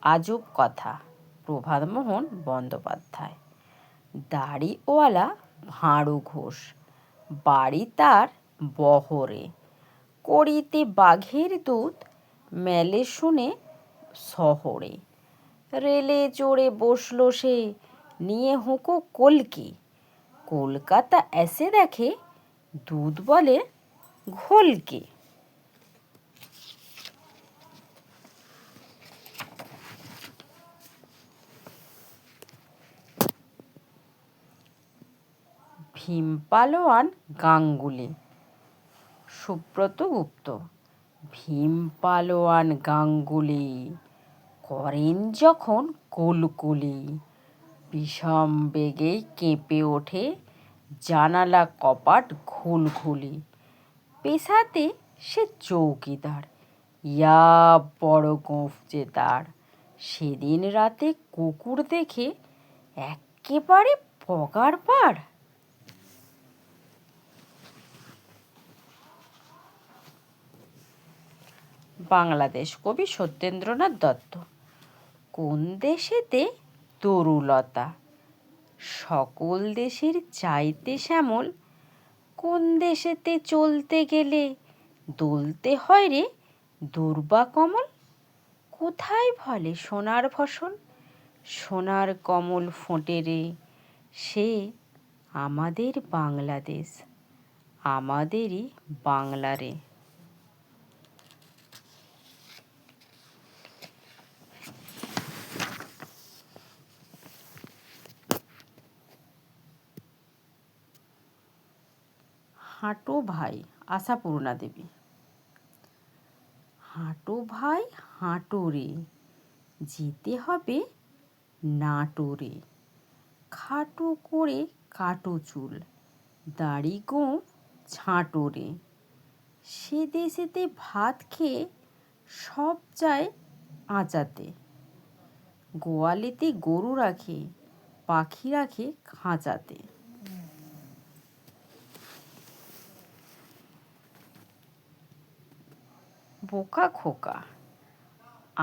আজব কথা। প্রভাতমোহন বন্দ্যোপাধ্যায়। দাড়িওয়ালা ভাঁড়ু ঘোষ, বাড়ি তার বহরে। কড়িতে বাঘের দুধ মেলে শুনে শহরে। রেলে চড়ে বসলো সে, নিয়ে হুঁকো কলকি। কলকাতা এসে দেখে দুধ বলে ঘোলকে। ভীম পালোয়ান গাঙ্গুলি। সুব্রত গুপ্ত। ভীম পালোয়ান গাঙ্গুলি করেন যখন কুলকুলি, বিষম বেগেই কেঁপে ওঠে জানালা কপাট ঘুলঘুলি। পেশাতে সে চৌকিদার, ইয়া বড় গোঁফ যে তার। সেদিন রাতে কুকুর দেখে এক্কেবারে পগার পাড়। বাংলাদেশ কবি সত্যেন্দ্রনাথ দত্ত। কোন দেশেতে তরুলতা, সকল দেশের চাইতে শ্যামল। কোন দেশেতে চলতে গেলে দোলতে হয় রে দুর্বা কমল। কোথায় ফলে সোনার ফসল, সোনার কমল ফোটে রে। সে আমাদের বাংলাদেশ, আমাদেরই বাংলা রে। হাঁটো ভাই, আশাপূর্ণা দেবী। হাঁটো ভাই হাঁটো রে, যেতে হবে নাটোরে। খাটো করে কাটো চুল, দাড়ি গোঁফ ছাঁটো রে। সে দেশেতে ভাত খেয়ে সব যায় আঁচাতে। গোয়ালেতে গরু রাখে, পাখি রাখে খাঁচাতে। বোকা খোকা।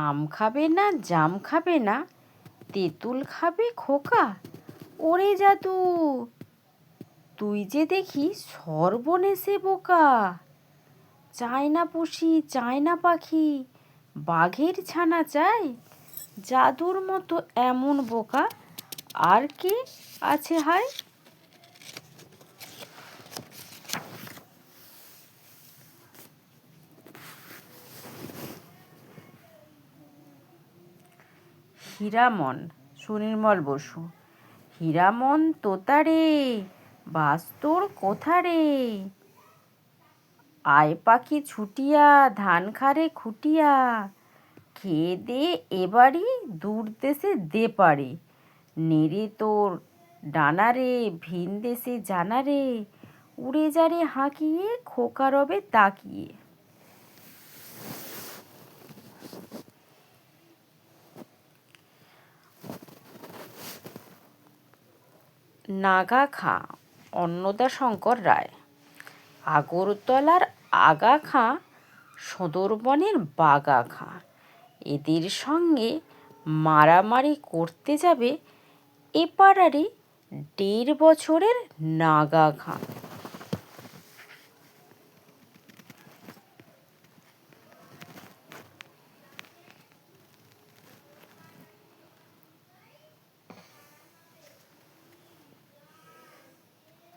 আম খাবে না, জাম খাবে না, তেঁতুল খাবে খোকা। ওরে জাদু, তুই যে দেখি সর্বনেশে বোকা। চায় না পুষি, চায় না পাখি, বাঘের ছানা চাই। জাদুর মতো এমন বোকা আর কে আছে হায়। হীরামন, সুনির্মল বসু। হীরামন তোতা রে, বাস তোর কোথা রে। আয় পাখি ছুটিয়া, ধান খারে খুটিয়া। খেয়ে দে এবারই, দূর দেশে দে পারি। নেড়ে তোর ডানা রে, ভিন দেশে জানা রে। উড়ে যা রে হাঁকিয়ে, খোকা রবে তাকিয়ে। নাগা খাঁ, অন্নদাশঙ্কর রায়। আগরতলার আগা খাঁ, সুন্দরবনের বাঘা খাঁ, এদের সঙ্গে মারামারি করতে যাবে এ পাড়ারই 1.5 বছরের নাগা খাঁ।